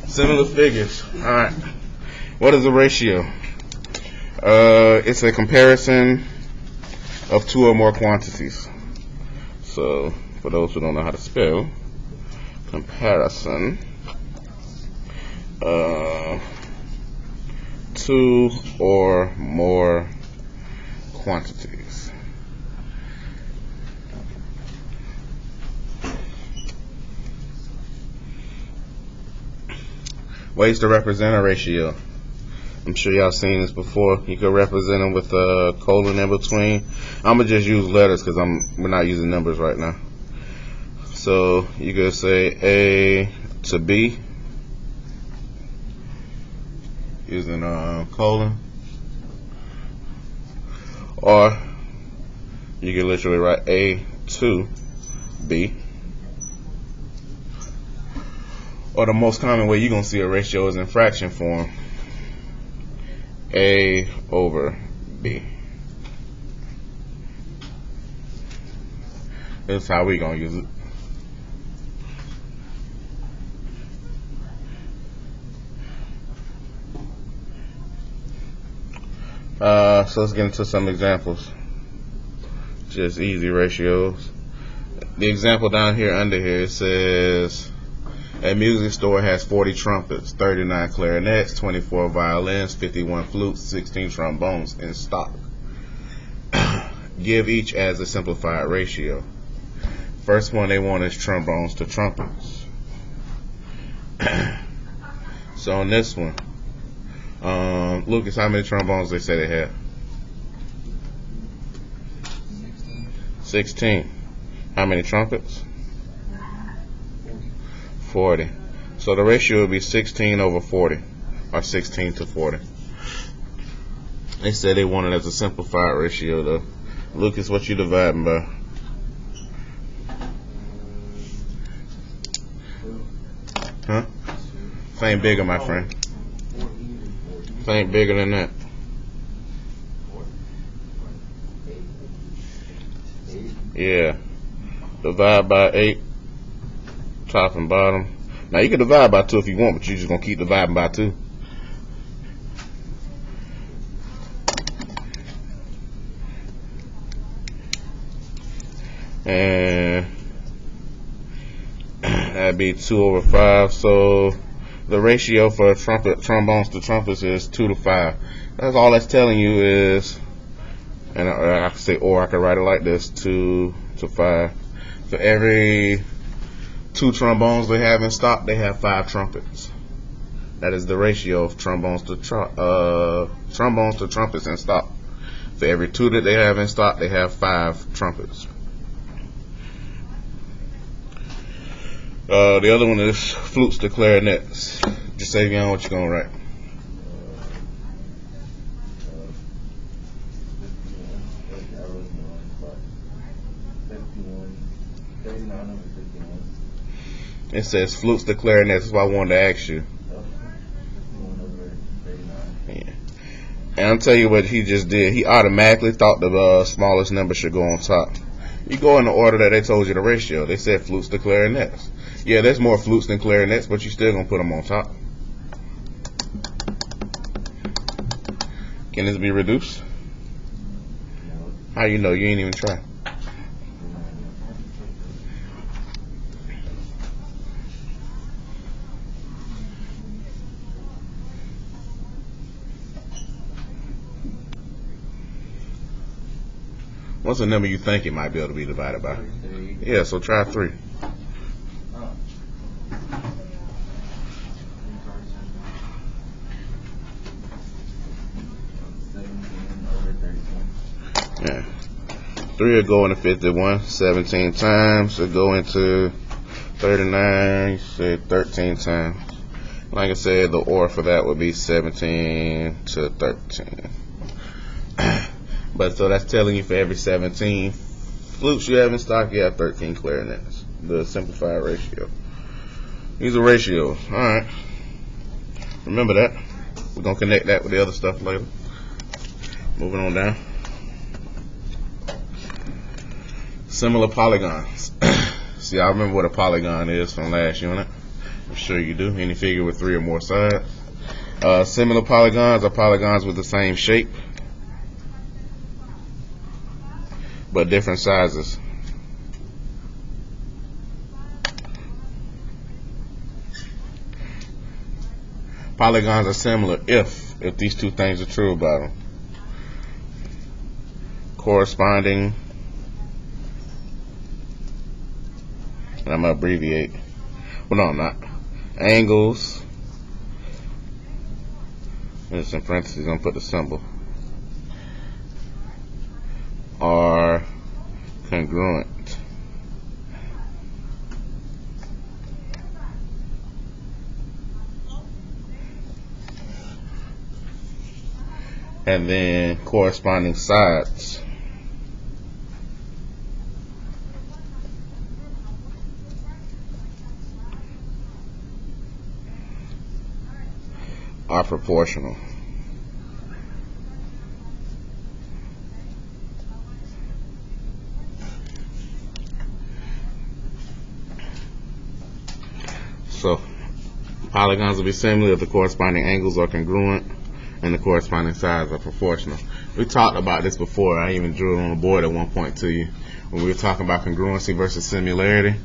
Similar figures. Alright. What is a ratio? It's a comparison of two or more quantities. So, for those who don't know how to spell, comparison two or more quantities. Ways to represent a ratio. I'm sure y'all seen this before. You can represent them with a colon in between. I'm gonna just use letters because we're not using numbers right now. So you could say A to B using a colon, or you can literally write A to B. Or the most common way you're gonna see a ratio is in fraction form. A over B. This is how we're going to use it. So let's get into some examples. Just easy ratios. The example down here under here, it says a music store has 40 trumpets, 39 clarinets, 24 violins, 51 flutes, 16 trombones in stock. Give each as a simplified ratio. First one they want is trombones to trumpets. So on this one, Lucas, how many trombones they say they have? 16. How many trumpets? 40. So the ratio would be 16 over 40, or 16 to 40. They said they want it as a simplified ratio though. Lucas, what you dividing by? Huh? This ain't bigger, my friend. This ain't bigger than that. Yeah. Divide by 8. Top and bottom. Now you can divide by 2 if you want, but you're just gonna keep dividing by 2. And that'd be 2 over 5. So the ratio for trombones to trumpets is 2 to 5. That's all that's telling you is, and I could say, or I could write it like this: 2 to 5. For every 2 trombones they have in stock, they have 5 trumpets. That is the ratio of trombones to trumpets in stock. For every 2 that they have in stock, they have 5 trumpets. The other one is flutes to clarinets. Just say again what you're gonna write. It says flutes to clarinets. That's why I wanted to ask you. Yeah. And I'll tell you what he just did. He automatically thought the smallest number should go on top. You go in the order that they told you the ratio. They said flutes to clarinets. Yeah, there's more flutes than clarinets, but you're still going to put them on top. Can this be reduced? How you know? You ain't even try. What's a number you think it might be able to be divided by? Yeah, so try 3. Yeah. 3 will go into 51 17 times. It'll go into 39, you said 13 times. Like I said, the or for that would be 17 to 13. But so that's telling you for every 17 flutes you have in stock, you have 13 clarinets. The simplified ratio. These are ratios. Alright. Remember that. We're going to connect that with the other stuff later. Moving on down. Similar polygons. See, I remember what a polygon is from last unit. I'm sure you do. Any figure with 3 or more sides. Similar polygons are polygons with the same shape, but different sizes. Polygons are similar if these two things are true about them. Corresponding, and I'm going to abbreviate. Well, no, I'm not. Angles. It's in parentheses. I'm going to put the symbol. Are congruent. And then corresponding sides are proportional. So polygons will be similar if the corresponding angles are congruent and the corresponding sides are proportional. We talked about this before. I even drew it on the board at one point to you when we were talking about congruency versus similarity.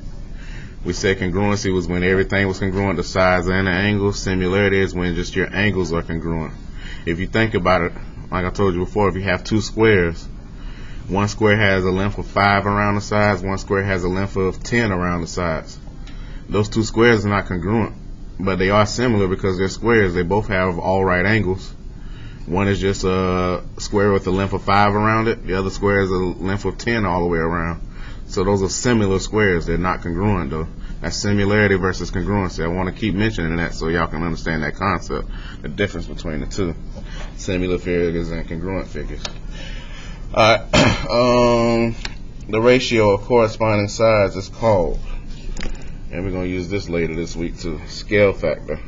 We said congruency was when everything was congruent, the sides and the angles. Similarity is when just your angles are congruent. If you think about it, like I told you before, if you have two squares, one square has a length of 5 around the sides, one square has a length of 10 around the sides. Those two squares are not congruent, but they are similar because they're squares. They both have all right angles. One is just a square with a length of 5 around it. The other square is a length of 10 all the way around. So those are similar squares. They're not congruent, though. That's similarity versus congruency. I want to keep mentioning that so y'all can understand that concept, the difference between the two. Similar figures and congruent figures. Alright. The ratio of corresponding sides is called, and we're going to use this later this week too, scale factor.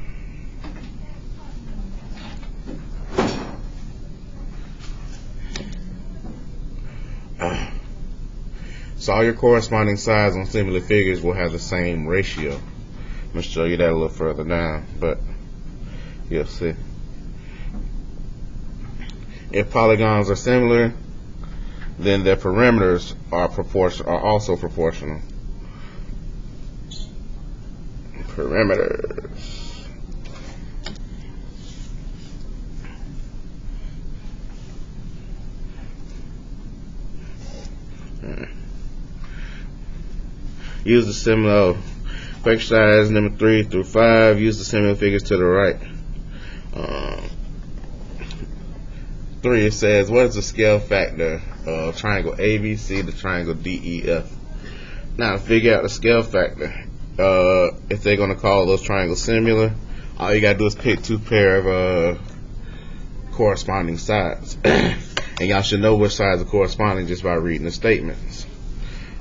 So all your corresponding sides on similar figures will have the same ratio. I'm going to show you that a little further down, but you'll see. If polygons are similar, then their perimeters are also proportional. Perimeters. Use the similar exercise number 3 through 5. Use the similar figures to the right. 3, it says, what is the scale factor of triangle ABC to triangle DEF? Now, to figure out the scale factor, if they're going to call those triangles similar, all you got to do is pick 2 pair of corresponding sides. And y'all should know which sides are corresponding just by reading the statements.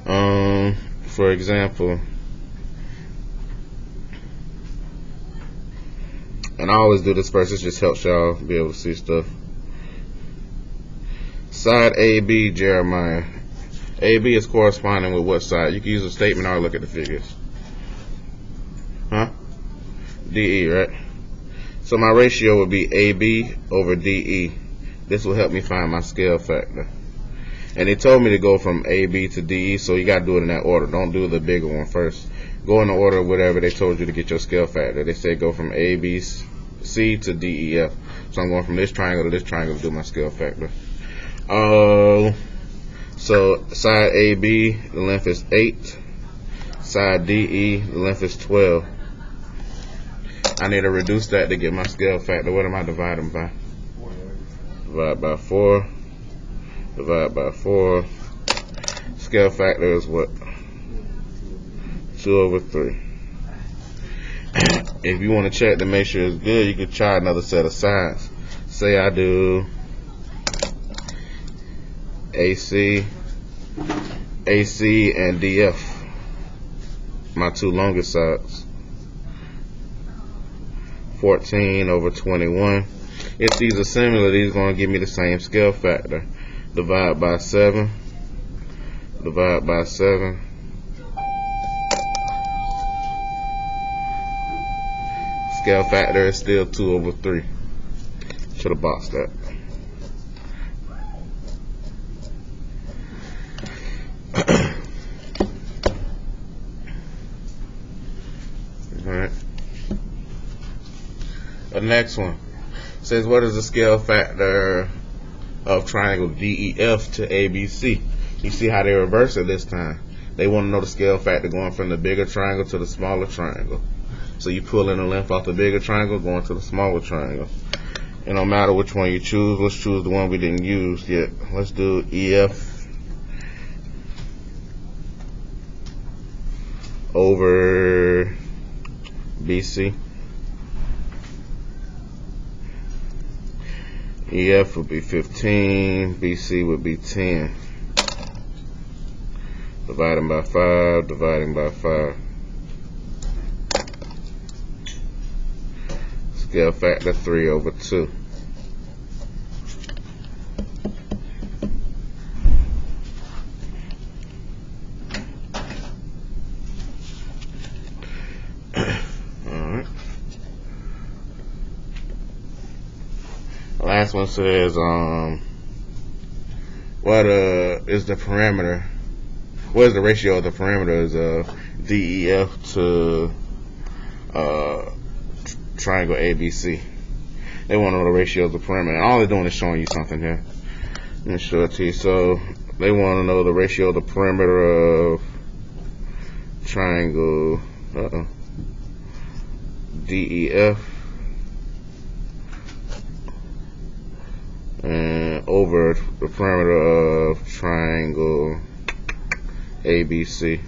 For example, and I always do this first, it just helps y'all be able to see stuff. Side AB, Jeremiah. AB is corresponding with what side? You can use a statement or look at the figures. Huh? DE, right? So my ratio would be AB over DE. This will help me find my scale factor. And they told me to go from AB to DE, so you got to do it in that order. Don't do the bigger one first. Go in the order of whatever they told you to get your scale factor. They said go from ABC to DEF. So I'm going from this triangle to this triangle to do my scale factor. So side AB, the length is 8. Side DE, the length is 12. I need to reduce that to get my scale factor. What am I dividing by? Divide by 4. Divide by 4. Scale factor is what? 2 over 3. If you want to check to make sure it's good, you can try another set of sides. Say I do AC, and DF, my 2 longest sides. 14 over 21. If these are similar, these are going to give me the same scale factor. Divide by 7. Divide by 7. scale factor is still 2/3. Should have boxed that. Alright. The next one says, what is the scale factor of triangle DEF to ABC? You see how they reverse it this time. They want to know the scale factor going from the bigger triangle to the smaller triangle. So you pull in the length off the bigger triangle going to the smaller triangle. And no matter which one you choose, let's choose the one we didn't use yet. Let's do EF over BC. EF would be 15, BC would be 10. Dividing by 5, dividing by 5. Scale factor 3/2. Alright. The last one says, what is the parameter? What is the ratio of the parameters of DEF to triangle ABC? They want to know the ratio of the parameter. And all they're doing is showing you something here. Let me show it to you. So they want to know the ratio of the perimeter of triangle DEF and over the perimeter of triangle ABC.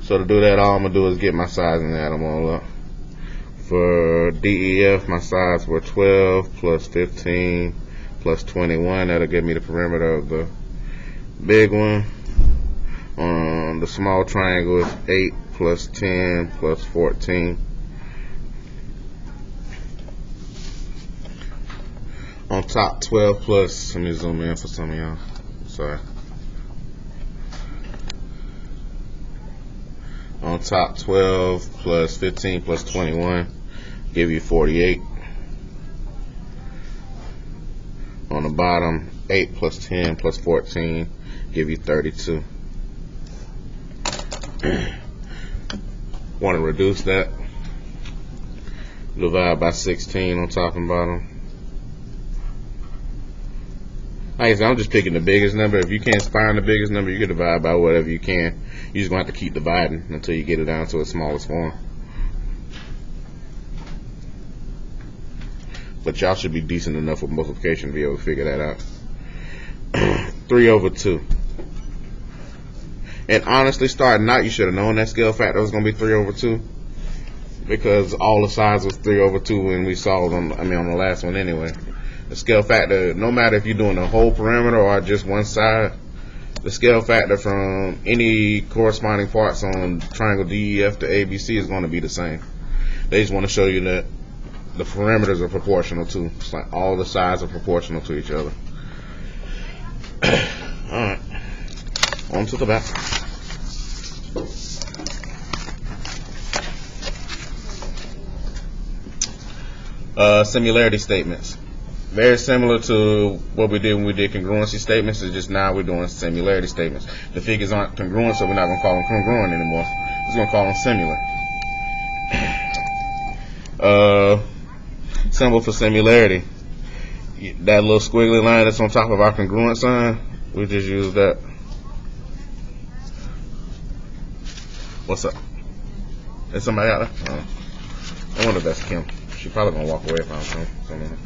So to do that, all I'm going to do is get my size and add them all up. For DEF, my sides were 12 plus 15 plus 21. That'll give me the perimeter of the big one. The small triangle is 8 plus 10 plus 14. On top, 12 plus, let me zoom in for some of y'all. Sorry. On top, 12 plus 15 plus 21 give you 48. On the bottom, 8 plus 10 plus 14 give you 32. Want to reduce that? Divide by 16 on top and bottom. Like I said, I'm just picking the biggest number. If you can't find the biggest number, you can divide by whatever you can. You're just going to have to keep dividing until you get it down to its smallest form. But y'all should be decent enough with multiplication to be able to figure that out. 3/2. And honestly, starting out, you should have known that scale factor was going to be 3/2. Because all the sides was 3/2 when we solved on the last one anyway. The scale factor, no matter if you're doing the whole perimeter or just one side, the scale factor from any corresponding parts on triangle DEF to ABC is going to be the same. They just want to show you that the perimeters are proportional too. It's like all the sides are proportional to each other. Alright, on to the back. Similarity statements. Very similar to what we did when we did congruency statements. It's just now we're doing similarity statements. The figures aren't congruent, so we're not going to call them congruent anymore. We're just going to call them similar. Symbol for similarity. That little squiggly line that's on top of our congruent sign, we just use that. What's up? Is somebody out there? I wonder if that's Kim. She's probably going to walk away if I don't come.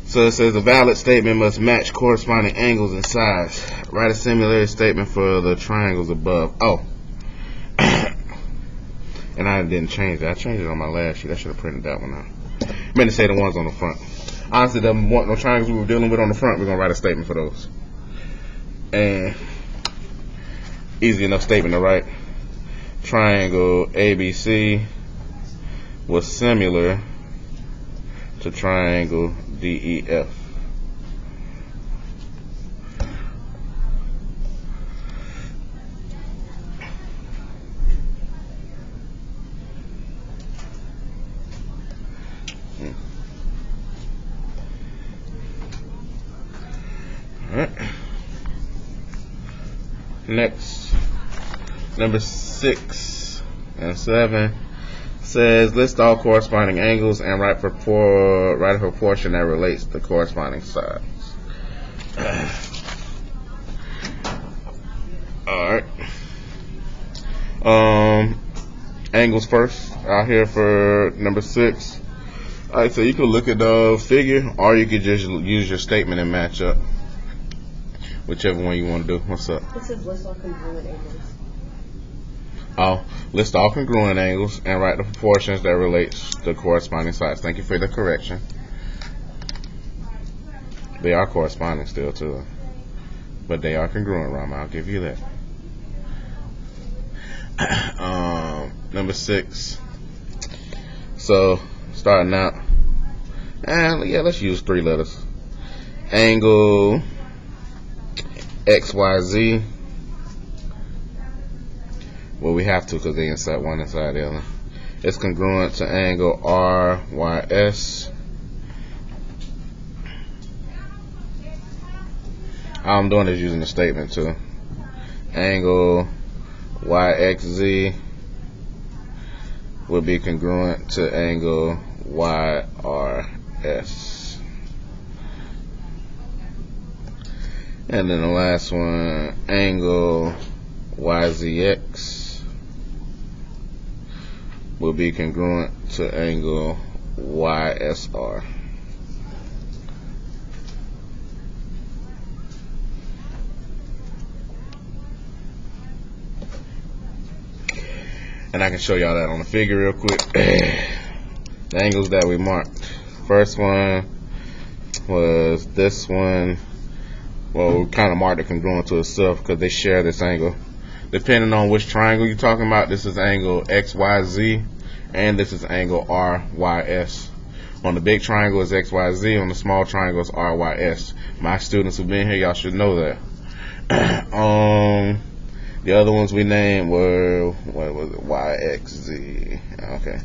So it says a valid statement must match corresponding angles and sides. Write a similarity statement for the triangles above. Oh, And I didn't change it. I changed it on my last sheet. I should have printed that one out. I meant to say the ones on the front. Honestly, the triangles we were dealing with on the front, we're going to write a statement for those. And easy enough statement to write. Triangle ABC was similar to triangle DEF. Alright. Next, number 6 and 7 says list all corresponding angles and write a proportion that relates to corresponding sides. Alright. Angles first out here for number 6. Alright, so you could look at the figure or you could just use your statement and match up. Whichever one you want to do. What's up? It says list all congruent angles. Oh, list all congruent angles and write the proportions that relates to corresponding sides. Thank you for the correction. They are corresponding still too, but they are congruent, Rama. I'll give you that. Number 6. So starting out, and yeah, let's use 3 letters. Angle XYZ. Well, we have to because they inside one inside the other. It's congruent to angle RYS. All I'm doing is using the statement too. Angle YXZ would be congruent to angle YRS. And then the last one, angle YZX will be congruent to angle YSR. And I can show y'all that on the figure real quick. The angles that we marked. First one was this one. Well, we kind of marked it congruent to itself because they share this angle. Depending on which triangle you're talking about, this is angle XYZ and this is angle RYS. On the big triangle is XYZ, on the small triangle is RYS. My students who've been here, y'all should know that. The other ones we named were, what was it, YXZ. Okay.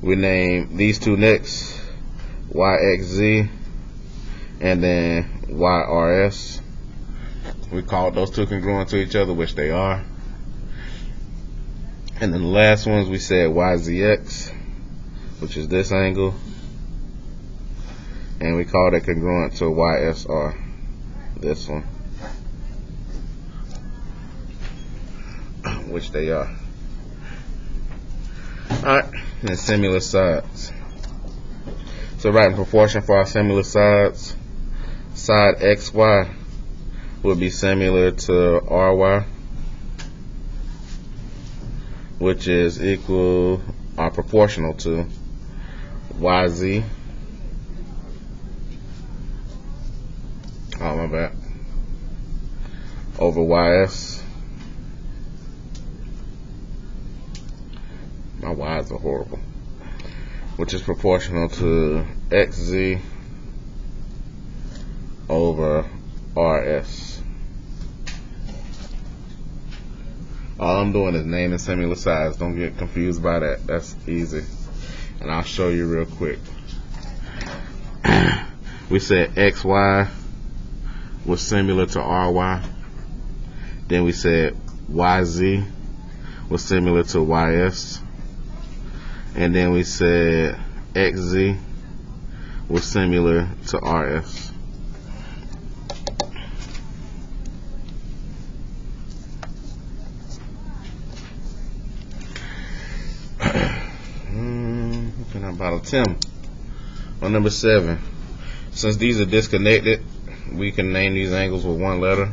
We named these two next, YXZ and then YRS. We called those two congruent to each other, which they are. And then the last ones we said YZX, which is this angle. And we called it congruent to YSR, this one. Which they are. Alright, and similar sides. So writing proportion for our similar sides. Side XY will be similar to RY, which is equal or proportional to YZ. Oh, my bad. Over YS. My Y's are horrible. Which is proportional to XZ over RS. All I'm doing is naming similar sides. Don't get confused by that. That's easy. And I'll show you real quick. We said XY was similar to RY. Then we said YZ was similar to YS. And then we said XZ was similar to RS. About a 10. On number 7, since these are disconnected, we can name these angles with one letter.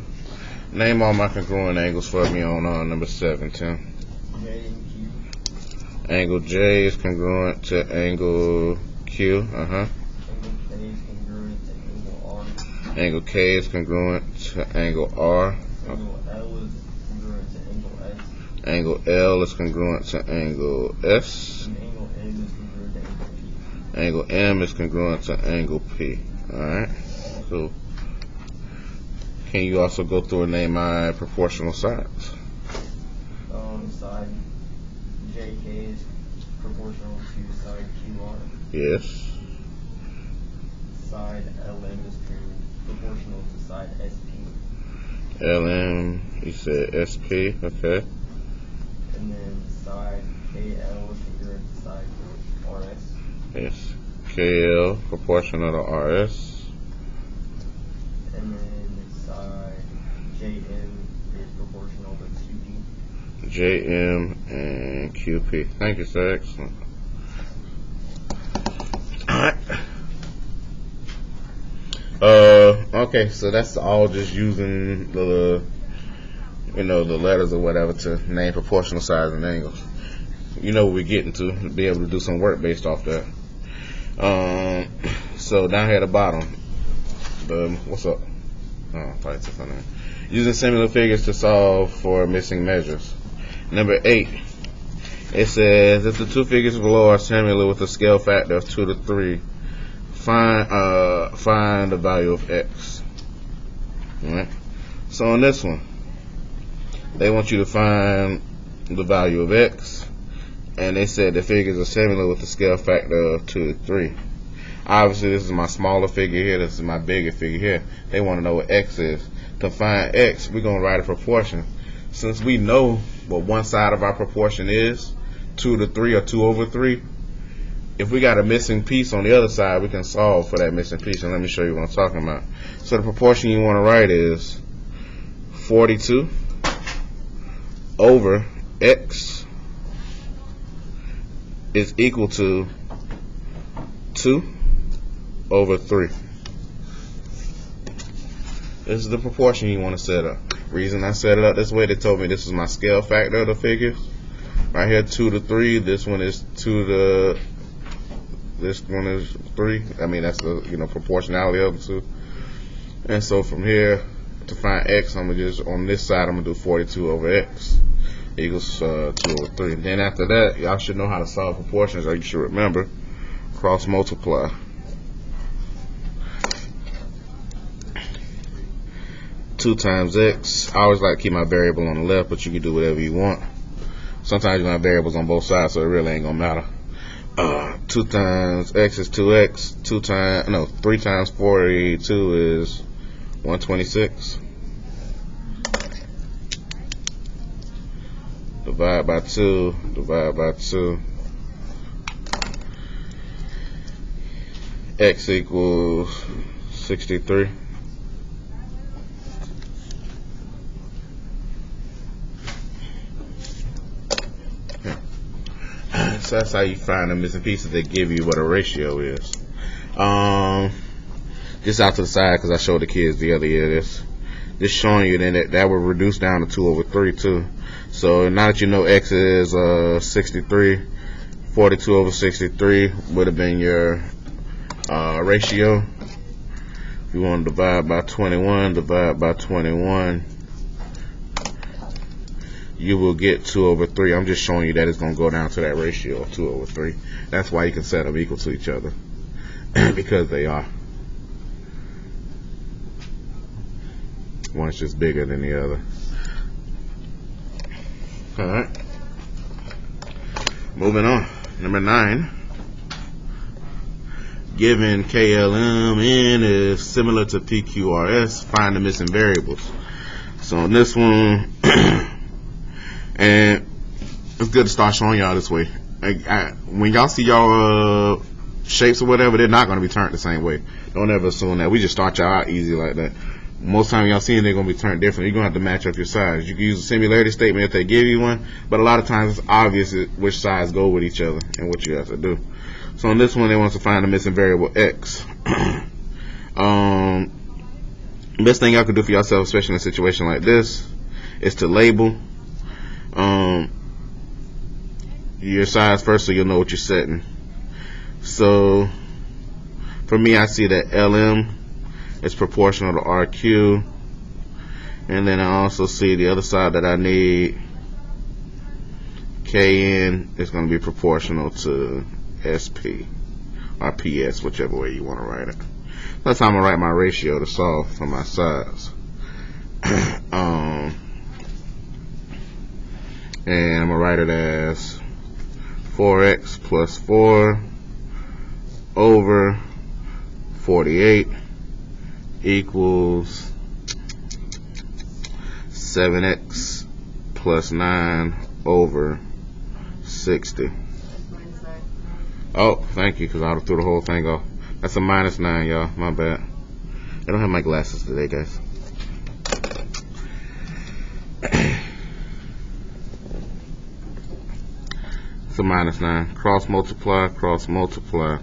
Name all my congruent angles for me on number 7, Tim. Angle J is congruent to angle Q. Angle K is congruent to angle R. Angle K is congruent to angle R. Angle L is congruent to angle S. Angle L is congruent to angle S. Angle M is congruent to angle P. Alright. So, can you also go through and name my proportional sides? Side JK is proportional to side QR. Yes. Side LM is proportional to side SP. LM, you said SP, okay. And then side KL is congruent to side RS. Yes. KL, proportional to RS. And then side JM is proportional to QP. JM and QP. Thank you, sir. Excellent. Alright. Okay, so that's all just using the letters or whatever to name proportional sides and angles. You know what we're getting to be able to do some work based off that. So down here at the bottom, what's up? Oh, probably took on there. Using similar figures to solve for missing measures. Number 8, it says if the two figures below are similar with a scale factor of 2 to 3, find the value of x. Alright. So on this one, they want you to find the value of x, and they said the figures are similar with a scale factor of 2 to 3. Obviously, this is my smaller figure here. This is my bigger figure here. They want to know what x is. To find x, we're going to write a proportion. Since we know what one side of our proportion is, 2 to 3 or 2 over 3, if we got a missing piece on the other side, we can solve for that missing piece. And let me show you what I'm talking about. So the proportion you want to write is 42 over x is equal to 2 over 3. This is the proportion you want to set up. Reason I set it up this way, they told me this is my scale factor of the figures. Right here, 2 to 3. This one is 2 to. This one is 3. I mean, that's the proportionality of the two. And so from here to find x, I'm gonna just on this side I'm gonna do 42 over x equals 2 over 3. And then after that, y'all should know how to solve proportions, or you should remember cross multiply. 2 times x. I always like to keep my variable on the left, but you can do whatever you want. Sometimes you have variables on both sides, so it really ain't gonna matter. 2 times x is 2x. 3 times 42 is 126. Divide by 2. Divide by 2. X equals 63. So that's how you find the missing pieces. They give you what a ratio is. Just out to the side, because I showed the kids the other year this. Just showing you that will reduce down to 2 over 3 too. So now that you know x is 63, 42 over 63 would have been your ratio. If you want to divide by 21, divide by 21. You will get 2 over 3. I'm just showing you that it's going to go down to that ratio of 2 over 3. That's why you can set them equal to each other. Because they are. One's just bigger than the other. Alright. Moving on. Number 9. Given KLMN is similar to PQRS, find the missing variables. So on this one, and it's good to start showing y'all this way. When y'all see y'all shapes or whatever, they're not going to be turned the same way. Don't ever assume that. We just start y'all out easy like that. Most time y'all see them, they're going to be turned different. You're going to have to match up your sides. You can use a similarity statement if they give you one, but a lot of times it's obvious which sides go with each other and what you have to do. So on this one, they want us to find the missing variable x. Best thing y'all can do for yourself, especially in a situation like this, is to label. your size first so you'll know what you're setting. So for me, I see that LM is proportional to RQ, and then I also see the other side that I need, KN is going to be proportional to SP or PS, whichever way you want to write it. That's how I'm going to write my ratio to solve for my size. And I'm going to write it as 4x plus 4 over 48 equals 7x plus 9 over 60. Oh, thank you, because I threw the whole thing off. That's a minus 9, y'all. My bad. I don't have my glasses today, guys. It's a minus 9. Cross multiply, cross multiply.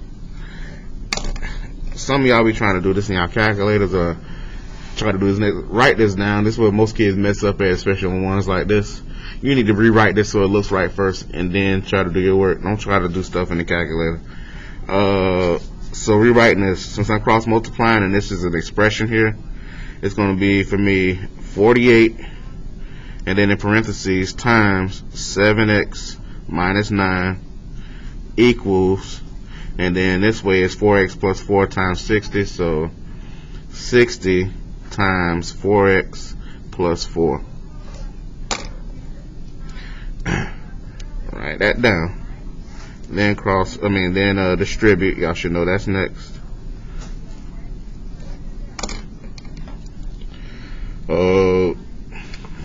Some of y'all be trying to do this in y'all calculators or try to do this next. Write this down. This is what most kids mess up at, especially on ones like this. You need to rewrite this so it looks right first and then try to do your work. Don't try to do stuff in the calculator. So rewriting this, since I'm cross multiplying and this is an expression here, it's going to be for me 48 and then in parentheses times 7x minus 9 equals, and then this way is 4x plus 4 times 60, so 60 times 4x plus 4. Write that down. Then distribute. Y'all should know that's next.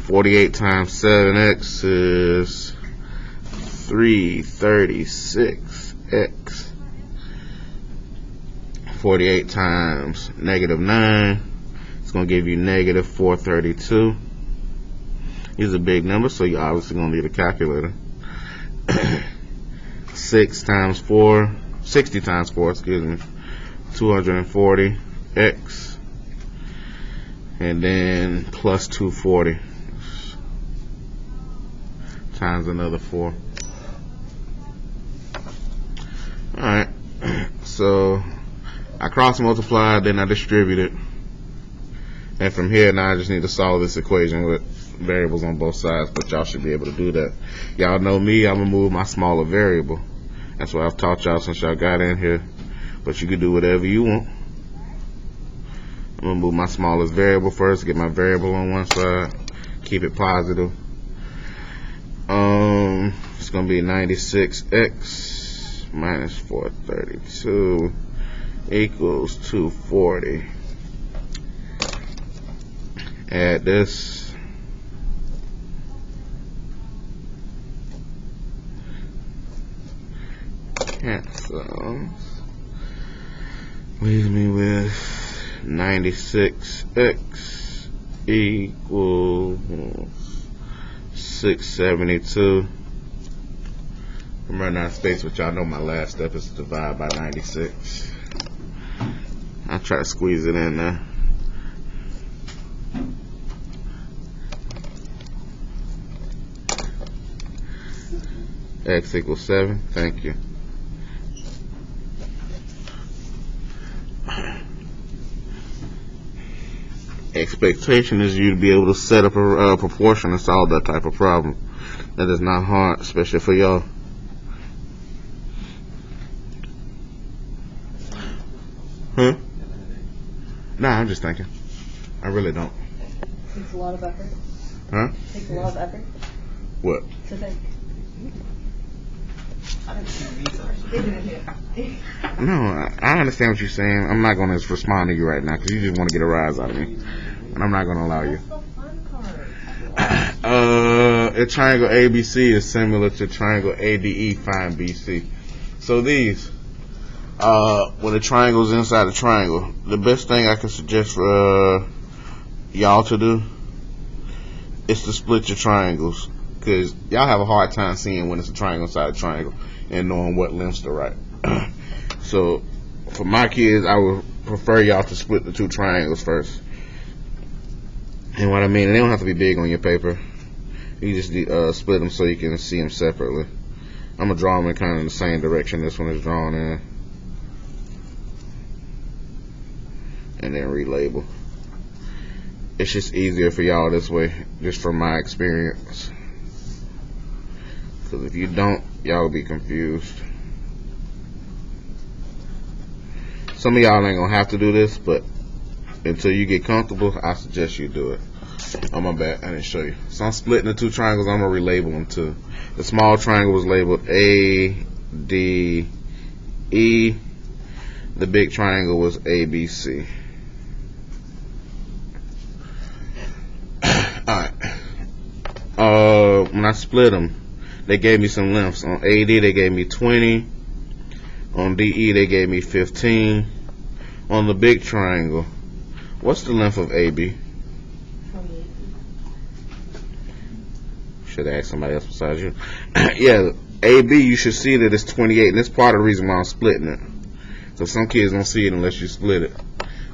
48 times 7x is 336x. 48 times negative 9, it's going to give you negative 432. These are big numbers, so you're obviously going to need a calculator. 60 times 4, 240x, and then plus 240 times another 4. Alright, so I cross multiply, then I distribute it, and from here now I just need to solve this equation with variables on both sides, but y'all should be able to do that. Y'all know me, I'm gonna move my smaller variable. That's what I've taught y'all since y'all got in here, but you can do whatever you want. I'm gonna move my smallest variable first, get my variable on one side, keep it positive. It's gonna be 96x minus 432 equals 240. Add this. Cancels. Leaves me with 96x equals 672. I'm running out of space, but y'all know my last step is to divide by 96. I'll try to squeeze it in there. X equals 7. Thank you. Expectation is you to be able to set up a proportion and solve that type of problem. That is not hard, especially for y'all. Huh? Nah, I'm just thinking. I really don't. Takes a lot of effort. Huh? Takes a lot of effort What? to think. No, I understand what you're saying. I'm not going to respond to you right now because you just want to get a rise out of me, and I'm not going to allow you. That's the fun part. A triangle ABC is similar to triangle ADE find BC. So these, when the triangle's inside the triangle, the best thing I can suggest for y'all to do is to split your triangles, because y'all have a hard time seeing when it's a triangle inside a triangle and knowing what lengths to write. So for my kids, I would prefer y'all to split the two triangles first. And what I mean, they don't have to be big on your paper. You just split them so you can see them separately. I'm gonna draw them in kind of the same direction this one is drawn in, and then relabel. It's just easier for y'all this way, just from my experience. Because if you don't, y'all will be confused. Some of y'all ain't gonna have to do this, but until you get comfortable, I suggest you do it. Oh, my bad, I didn't show you. So I'm splitting the two triangles. I'm gonna relabel them too. The small triangle was labeled A, D, E. The big triangle was A, B, C. Alright. When I split them, they gave me some lengths. On AD, they gave me 20. On DE, they gave me 15. On the big triangle, what's the length of AB? 28. Should have asked somebody else besides you. Yeah, AB, you should see that it's 28, and that's part of the reason why I'm splitting it. So some kids don't see it unless you split it.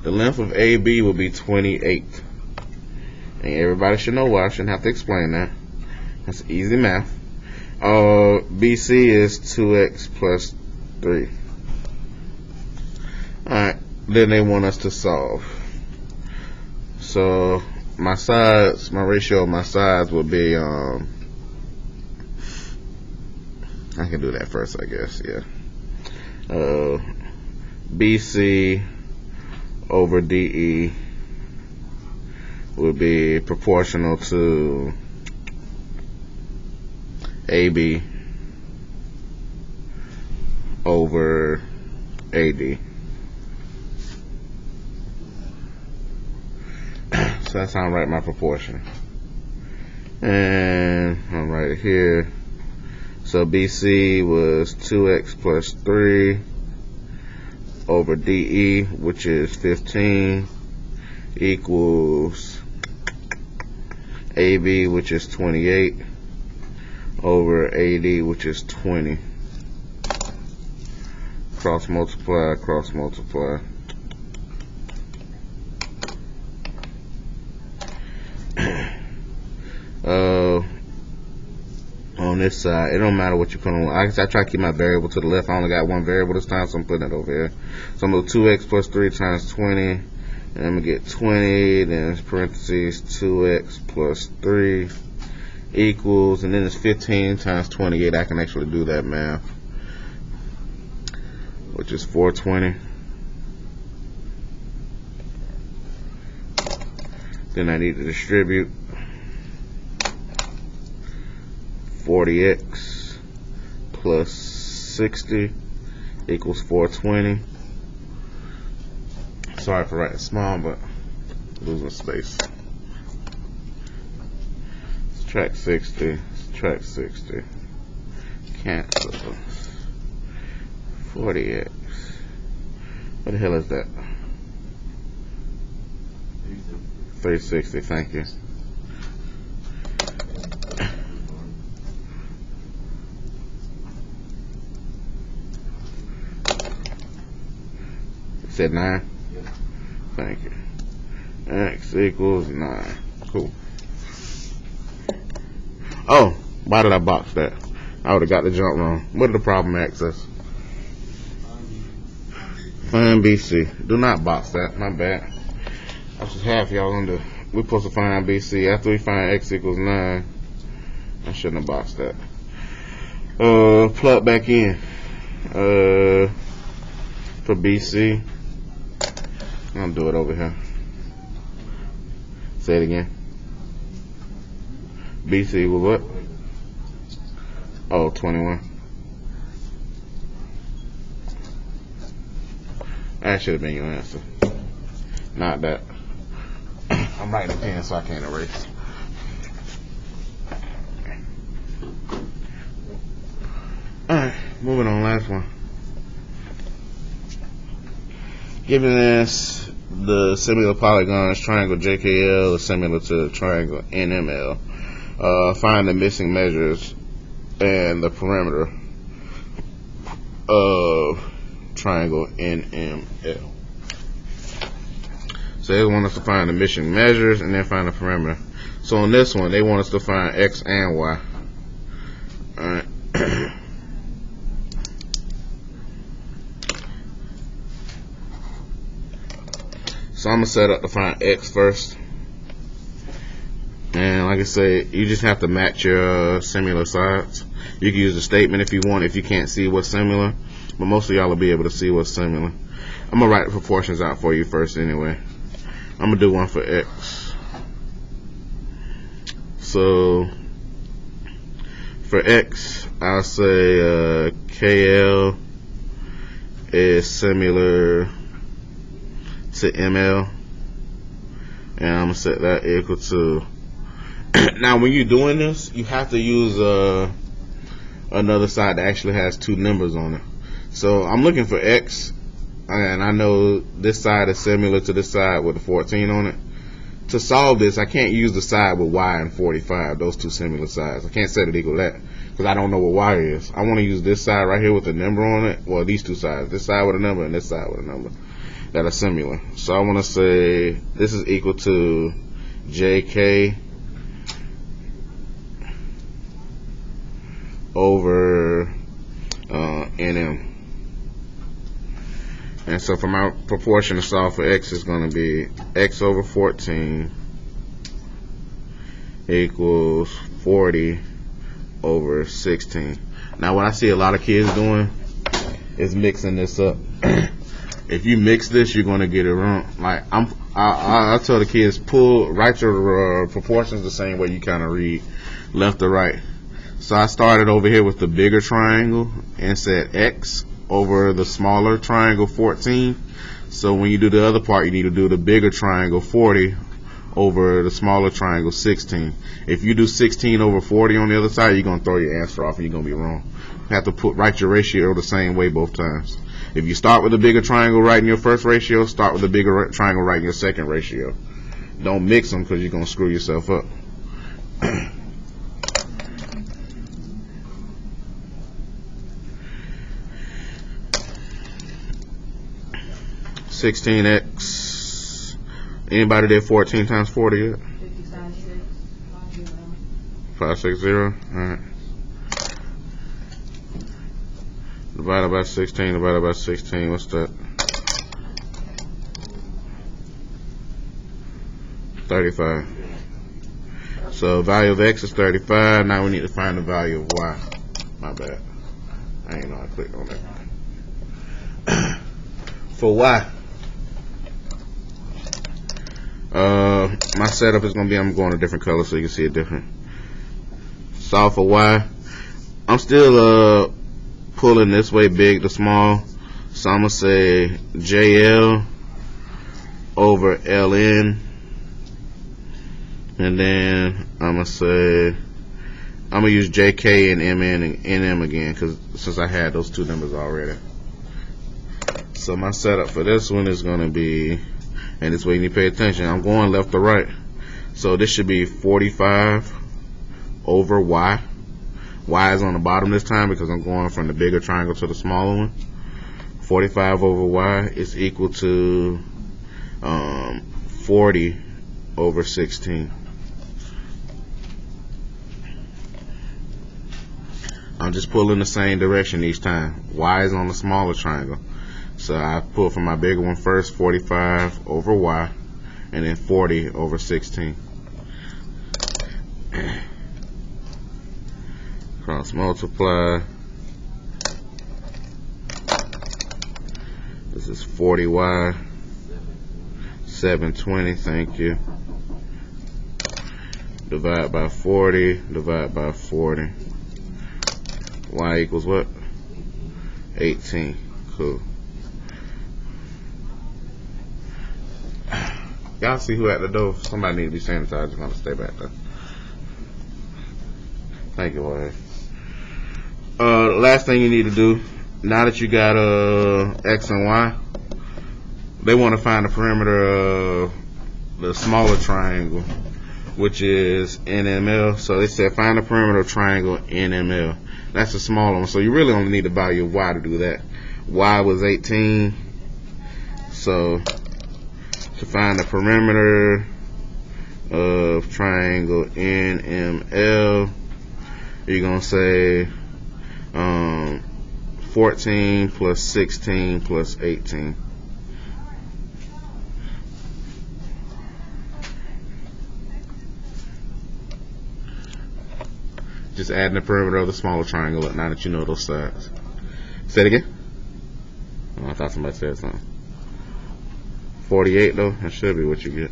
The length of AB will be 28. And everybody should know why. I shouldn't have to explain that. That's easy math. BC is 2x plus 3. Alright, then they want us to solve. So my sides, my ratio of my sides would be, I can do that first, I guess, yeah. BC over DE would be proportional to AB over AD. So that's how I write my proportion. And I'll write it here. So BC was 2x plus 3 over DE, which is 15, equals AB, which is 28, over AD, which is 20. Cross multiply, cross multiply. On this side, it don't matter what you put on. I try to keep my variable to the left. I only got one variable this time, so I'm putting it over here. So I'm going to do 2x plus 3 times 20. And I'm going to get 20, then parentheses 2x plus 3 equals, and then it's 15 times 28. I can actually do that math, which is 420. Then I need to distribute 40x plus 60 equals 420. Sorry for writing small, but losing space. Subtract 60, subtract 60. Cancel. 40x. What the hell is that? 360, thank you. Said 9? Yeah. Thank you. X equals 9. Cool. Oh, why did I box that? I would have got the jump wrong. What did the problem access? Find BC. Do not box that. My bad. I should have y'all under. We're supposed to find BC. After we find X equals 9, I shouldn't have boxed that. Plug back in. For BC. I'll do it over here. Say it again. BC was what? Oh, 21. That should have been your answer. Not that. I'm writing a pen, so I can't erase. Alright, moving on, last one. Given this, the similar polygons triangle JKL is similar to the triangle NML. Find the missing measures and the perimeter of triangle NML. So they want us to find the missing measures and then find the perimeter. So on this one, they want us to find X and Y. Alright. So I'm gonna set up to find x first. And like I said, you just have to match your similar sides. You can use a statement if you want, if you can't see what's similar. But most of y'all will be able to see what's similar. I'm gonna write the proportions out for you first anyway. I'm gonna do one for x. So for x, I'll say KL is similar to ML, and I'm gonna set that equal to. Now, when you're doing this, you have to use another side that actually has two numbers on it. So I'm looking for x, and I know this side is similar to this side with the 14 on it. To solve this, I can't use the side with y and 45, those two similar sides. I can't set it equal to that because I don't know what y is. I want to use this side right here with a number on it. Well, these two sides, this side with a number and this side with a number that are similar. So I want to say this is equal to JK over NM. And so for my proportion to solve for x is going to be x over 14 equals 40 over 16. Now what I see a lot of kids doing is mixing this up. If you mix this, you're going to get it wrong. Like I tell the kids, write your proportions the same way you kind of read left to right. So I started over here with the bigger triangle and said x over the smaller triangle 14. So when you do the other part, you need to do the bigger triangle 40 over the smaller triangle 16. If you do 16 over 40 on the other side, you're going to throw your answer off and you're going to be wrong. You have to write your ratio the same way both times. If you start with the bigger triangle right in your first ratio, start with the bigger triangle right in your second ratio. Don't mix them because you're going to screw yourself up. 16x. Anybody did 14 times 40 yet? 560. Alright. Divided by 16, divided by 16. What's that? 35. So value of x is 35. Now we need to find the value of y. My bad. I ain't know I clicked on that. For y, my setup is going to be, I'm going a different color so you can see it different. Solve for y. I'm still pulling this way big to small. So I'm going to say JL over LN. And then I'm going to say, I'm going to use JK and MN and NM again because since I had those two numbers already. So my setup for this one is going to be, and this way you need to pay attention, I'm going left to right. So this should be 45 over y. Y is on the bottom this time because I'm going from the bigger triangle to the smaller one. 45 over y is equal to 40 over 16. I'm just pulling the same direction each time. Y is on the smaller triangle. So I pull from my bigger one first, 45 over y, and then 40 over 16. Cross multiply. This is 40y. 720, thank you. Divide by 40, divide by 40. Y equals what? 18. Cool. Y'all see who at the door? Somebody need to be sanitized. You're going to stay back there. Thank you, Lord. Last thing you need to do, now that you got X and Y, they want to find the perimeter of the smaller triangle, which is NML. So they said find the perimeter of triangle NML. That's a smaller one. So you really only need the value of Y to do that. Y was 18. So to find the perimeter of triangle NML, you're going to say 14 plus 16 plus 18. Just adding the perimeter of the smaller triangle up now that you know those sides. Say it again. Oh, I thought somebody said something. 48 though, that should be what you get.